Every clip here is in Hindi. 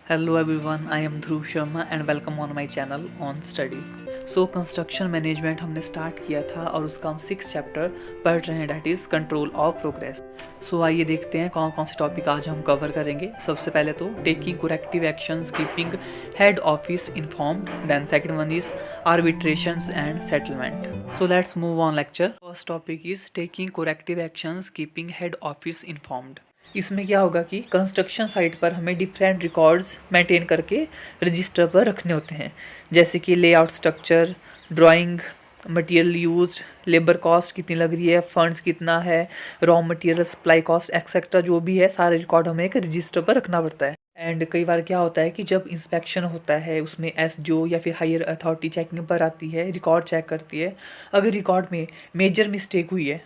Hello everyone, I am Dhruv Sharma and welcome on my channel on study. So construction management हमने स्टार्ट किया था और उसका हम 6 चैप्टर पढ़ रहे हैं, that is control of progress. So आइए देखते हैं कौन कौन से टॉपिक आज हम कवर करेंगे। सबसे पहले तो taking corrective actions keeping head office informed, then second one is arbitrations and settlement. So let's move on lecture. First topic is taking corrective actions keeping head office informed. इसमें क्या होगा कि कंस्ट्रक्शन साइट पर हमें डिफरेंट रिकॉर्ड्स मेंटेन करके रजिस्टर पर रखने होते हैं, जैसे कि layout structure, drawing, material used, labour cost कितनी लग रही है, फंड्स कितना है, raw material supply cost etcetera, जो भी है सारे रिकॉर्ड हमें एक रजिस्टर पर रखना पड़ता है। एंड कई बार क्या होता है कि जब इंस्पेक्शन होता है उसमें एसडीओ या फिर हायर अथॉरिटी चेकिंग पर आती है, रिकॉर्ड चेक करती है। अगर रिकॉर्ड में मेजर मिस्टेक हुई है,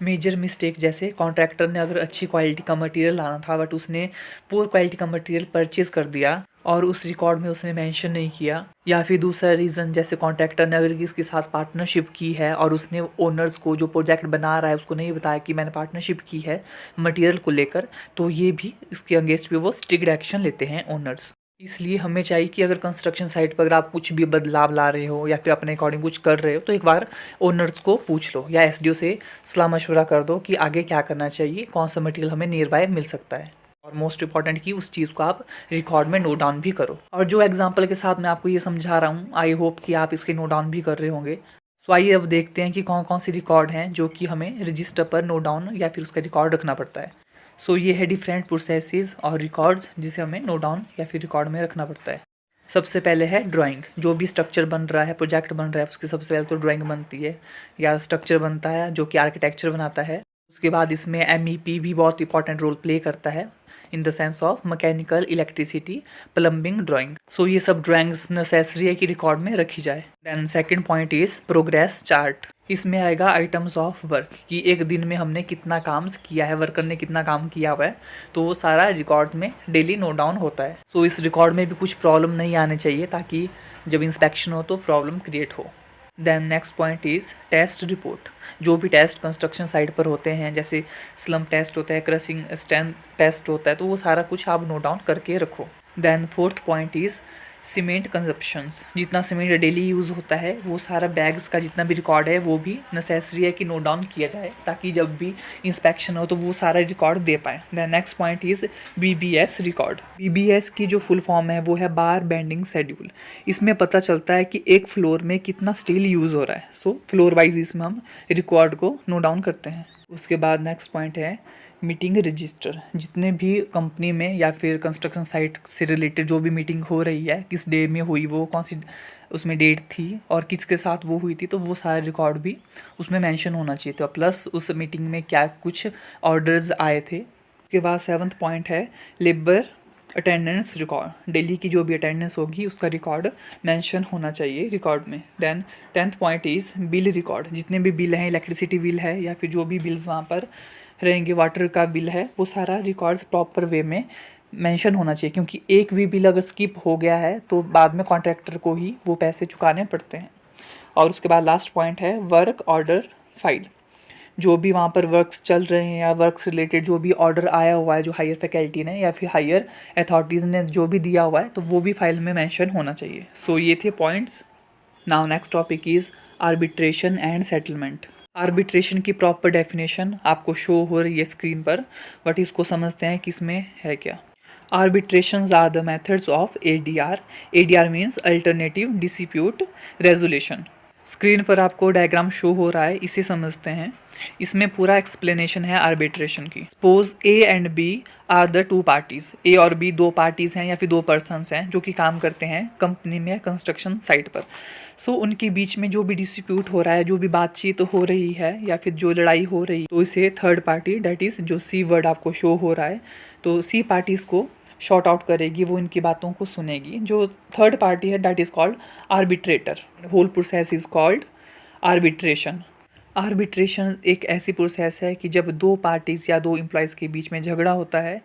मेजर मिस्टेक जैसे कॉन्ट्रैक्टर ने अगर अच्छी क्वालिटी का मटेरियल लाना था बट उसने पुअर क्वालिटी का मटेरियल परचेज कर दिया और उस रिकॉर्ड में उसने मेंशन नहीं किया, या फिर दूसरा रीज़न जैसे कॉन्ट्रैक्टर ने अगर किसके साथ पार्टनरशिप की है और उसने ओनर्स को जो प्रोजेक्ट बना रहा है उसको नहीं बताया कि मैंने पार्टनरशिप की है मटेरियल को लेकर, तो ये भी इसके अगेंस्ट भी वो स्ट्रिक्ट एक्शन लेते हैं ओनर्स। इसलिए हमें चाहिए कि अगर कंस्ट्रक्शन साइट पर अगर आप कुछ भी बदलाव ला रहे हो या फिर अपने अकॉर्डिंग कुछ कर रहे हो तो एक बार ओनर्स को पूछ लो या एसडीओ से सलाह मशवरा कर दो कि आगे क्या करना चाहिए, कौन सा मटेरियल हमें नियर बाय मिल सकता है। और मोस्ट इंपॉर्टेंट कि उस चीज़ को आप रिकॉर्ड में नोट डाउन भी करो। और जो एग्जाम्पल के साथ मैं आपको ये समझा रहा हूँ, आई होप कि आप इसके नोट डाउन भी कर रहे होंगे। सो आइए अब देखते हैं कि कौन कौन सी रिकॉर्ड हैं जो कि हमें रजिस्टर पर नोट डाउन या फिर उसका रिकॉर्ड रखना पड़ता है। सो ये है डिफरेंट प्रोसेसेस और रिकॉर्ड्स जिसे हमें नोट डाउन या फिर रिकॉर्ड में रखना पड़ता है। सबसे पहले है ड्राइंग। जो भी स्ट्रक्चर बन रहा है, प्रोजेक्ट बन रहा है, उसकी सबसे पहले तो ड्राइंग बनती है या स्ट्रक्चर बनता है जो कि आर्किटेक्चर बनाता है। उसके बाद इसमें एमईपी भी बहुत इंपॉर्टेंट रोल प्ले करता है in the sense of mechanical, electricity, plumbing, drawing. So ये सब ड्राइंग्स नेसेसरी है कि रिकॉर्ड में रखी जाए। Then second point is progress chart. इसमें आएगा आइटम्स ऑफ वर्क कि एक दिन में हमने कितना काम किया है, वर्कर ने कितना काम किया हुआ है, तो वो सारा रिकॉर्ड में डेली नोट डाउन होता है। सो इस रिकॉर्ड में भी कुछ प्रॉब्लम नहीं आने चाहिए ताकि जब इंस्पेक्शन हो तो प्रॉब्लम क्रिएट हो। Then next point is test report. जो भी टेस्ट कंस्ट्रक्शन साइट पर होते हैं, जैसे स्लम टेस्ट होता है, क्रसिंग स्ट्रेंथ टेस्ट होता है, तो वो सारा कुछ आप नोट डाउन करके रखो। Then fourth point is cement consumptions. जितना सीमेंट डेली यूज़ होता है वो सारा बैग्स का जितना भी रिकॉर्ड है वो भी नेसेसरी है कि नोट डाउन किया जाए ताकि जब भी इंस्पेक्शन हो तो वो सारा रिकॉर्ड दे पाए। Then next point is BBS record. BBS की जो फुल फॉर्म है वो है बार बेंडिंग शेड्यूल। इसमें पता चलता है कि एक फ्लोर में कितना स्टील यूज़ हो रहा है। सो फ्लोर वाइज इसमें हम रिकॉर्ड को नोट डाउन करते हैं। उसके बाद नेक्स्ट पॉइंट है मीटिंग रजिस्टर। जितने भी कंपनी में या फिर कंस्ट्रक्शन साइट से रिलेटेड जो भी मीटिंग हो रही है, किस डे में हुई, वो कौन सी उसमें डेट थी और किसके साथ वो हुई थी, तो वो सारे रिकॉर्ड भी उसमें मेंशन होना चाहिए। तो प्लस उस मीटिंग में क्या कुछ ऑर्डर्स आए थे। उसके बाद सेवन्थ पॉइंट है लेबर अटेंडेंस रिकॉर्ड। डेली की जो भी अटेंडेंस होगी उसका रिकॉर्ड मेंशन होना चाहिए रिकॉर्ड में। Then tenth point is bill record. जितने भी बिल हैं, इलेक्ट्रिसिटी बिल है या फिर जो भी बिल्स वहाँ पर रहेंगे, वाटर का बिल है, वो सारा रिकॉर्ड्स प्रॉपर वे में मेंशन होना चाहिए, क्योंकि एक भी बिल अगर स्किप हो गया है तो बाद में कॉन्ट्रैक्टर को ही वो पैसे चुकाने पड़ते हैं। और उसके बाद लास्ट पॉइंट है वर्क ऑर्डर फाइल। जो भी वहाँ पर वर्क्स चल रहे हैं या वर्क्स रिलेटेड जो भी ऑर्डर आया हुआ है, जो हायर फैकल्टी ने या फिर हायर अथॉरिटीज़ ने जो भी दिया हुआ है, तो वो भी फाइल में मेंशन होना चाहिए। सो ये थे points. Now next topic is arbitration and settlement. Arbitration की प्रॉपर डेफिनेशन आपको शो हो रही है स्क्रीन पर, बट इसको समझते हैं कि इसमें है क्या। Arbitrations are the methods of ADR. ADR means Alternative Dispute Resolution. Screen पर आपको डायग्राम शो हो रहा है, इसे समझते हैं। इसमें पूरा एक्सप्लेनेशन है आर्बिट्रेशन की। Suppose a and b are the two parties. A और बी दो पार्टीज़ हैं या फिर दो पर्सनस हैं जो कि काम करते हैं कंपनी में, कंस्ट्रक्शन साइट पर। सो उनके बीच में जो भी डिस्प्यूट हो रहा है, जो भी बातचीत हो रही है या फिर जो लड़ाई हो रही है, तो इसे थर्ड पार्टी, डैट इज़ जो सी वर्ड आपको शो हो रहा है, तो सी पार्टीज़ को शॉर्ट आउट करेगी, वो इनकी बातों को सुनेगी। जो थर्ड पार्टी है that is called arbitrator. Whole process is called arbitration. Arbitration एक ऐसी प्रोसेस है कि जब दो पार्टीज़ या दो एम्प्लॉयज़ के बीच में झगड़ा होता है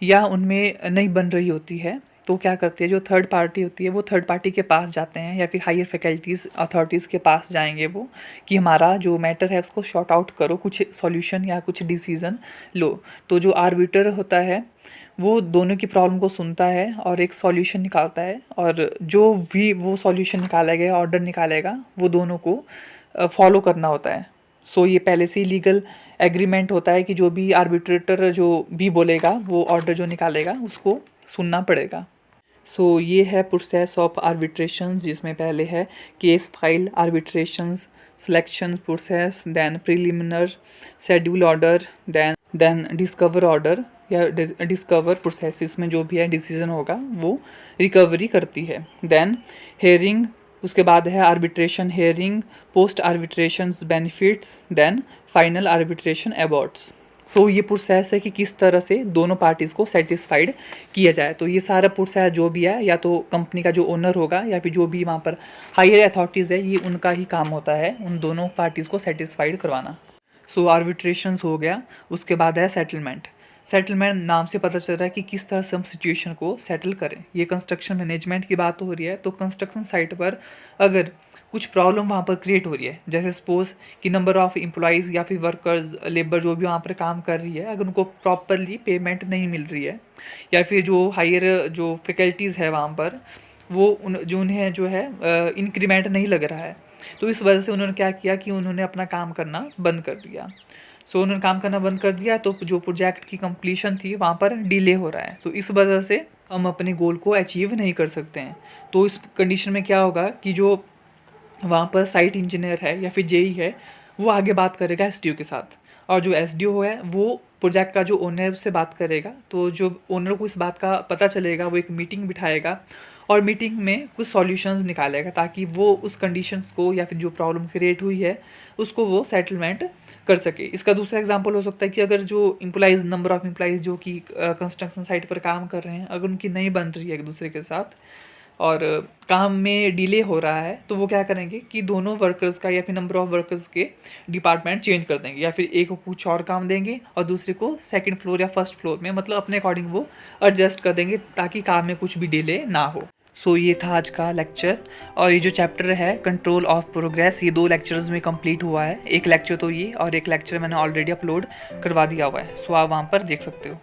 या उनमें नहीं बन रही होती है, तो क्या करती है, जो थर्ड पार्टी होती है वो थर्ड पार्टी के पास जाते हैं या फिर हायर फैकल्टीज़ अथॉरिटीज़ के पास जाएंगे वो, कि हमारा जो मैटर है उसको शॉर्ट आउट करो, कुछ सॉल्यूशन या कुछ डिसीज़न लो। तो जो आर्बिटर होता है वो दोनों की प्रॉब्लम को सुनता है और एक सॉल्यूशन निकालता है, और जो भी वो सॉल्यूशन निकालेगा, ऑर्डर निकालेगा, वो दोनों को फॉलो करना होता है। सो ये पहले से ही लीगल एग्रीमेंट होता है कि जो भी आर्बिट्रेटर जो भी बोलेगा, वो ऑर्डर जो निकालेगा उसको सुनना पड़ेगा। सो ये है प्रोसेस ऑफ आर्बिट्रेशन, जिसमें पहले है case file, arbitrations, selection process, then preliminary, schedule order, then discover order या डिस्कवर प्रोसेस, इसमें जो भी है डिसीजन होगा वो रिकवरी करती है। देन हेयरिंग, उसके बाद है arbitration hearing, post arbitration benefits, then final arbitration aborts. So ये प्रोसेस है कि किस तरह से दोनों पार्टीज़ को सेटिस्फाइड किया जाए। तो ये सारा प्रोसेस जो भी है, या तो कंपनी का जो ओनर होगा या फिर जो भी वहाँ पर हायर अथॉरिटीज़ है, ये उनका ही काम होता है उन दोनों पार्टीज़ को सेटिस्फाइड करवाना। सो आर्बिट्रेशंस हो गया, उसके बाद है सेटलमेंट। सेटलमेंट नाम से पता चल रहा है कि किस तरह से हम सिचुएशन को सेटल करें। ये कंस्ट्रक्शन मैनेजमेंट की बात हो रही है, तो कंस्ट्रक्शन साइट पर अगर कुछ प्रॉब्लम वहाँ पर क्रिएट हो रही है, जैसे सपोज कि नंबर ऑफ़ एम्प्लॉइज़ या फिर वर्कर्स, लेबर जो भी वहाँ पर काम कर रही है, अगर उनको प्रॉपरली पेमेंट नहीं मिल रही है, या फिर जो हायर जो फैकल्टीज़ है वहाँ पर वो उन्हें जो है इंक्रीमेंट नहीं लग रहा है, तो इस वजह से उन्होंने क्या किया कि उन्होंने अपना काम करना बंद कर दिया। सो उन्होंने काम करना बंद कर दिया, तो जो प्रोजेक्ट की कंप्लीशन थी वहाँ पर डिले हो रहा है, तो इस वजह से हम अपने गोल को अचीव नहीं कर सकते हैं। तो इस कंडीशन में क्या होगा कि जो वहाँ पर साइट इंजीनियर है या फिर जेई है, वो आगे बात करेगा एसडीओ के साथ, और जो एसडीओ है वो प्रोजेक्ट का जो ओनर है उससे बात करेगा। तो जो ओनर को इस बात का पता चलेगा, वो एक मीटिंग बिठाएगा और मीटिंग में कुछ सॉल्यूशंस निकालेगा, ताकि वो उस कंडीशंस को या फिर जो प्रॉब्लम क्रिएट हुई है उसको वो सेटलमेंट कर सके। इसका दूसरा एग्जांपल हो सकता है कि अगर जो एम्प्लॉइज़, नंबर ऑफ़ एम्प्लॉइज़ जो कि कंस्ट्रक्शन साइट पर काम कर रहे हैं, अगर उनकी नहीं बन रही है एक दूसरे के साथ और काम में डिले हो रहा है, तो वो क्या करेंगे कि दोनों वर्कर्स का या फिर नंबर ऑफ़ वर्कर्स के डिपार्टमेंट चेंज कर देंगे, या फिर एक को कुछ और काम देंगे और दूसरे को सेकंड फ्लोर या फर्स्ट फ्लोर में, मतलब अपने अकॉर्डिंग वो एडजस्ट कर देंगे ताकि काम में कुछ भी डिले ना हो। सो ये था आज का लेक्चर, और ये जो चैप्टर है कंट्रोल ऑफ प्रोग्रेस, ये 2 लेक्चर्स में कंप्लीट हुआ है। एक लेक्चर तो ये, और एक लेक्चर मैंने ऑलरेडी अपलोड करवा दिया हुआ है, सो आप वहाँ पर देख सकते हो।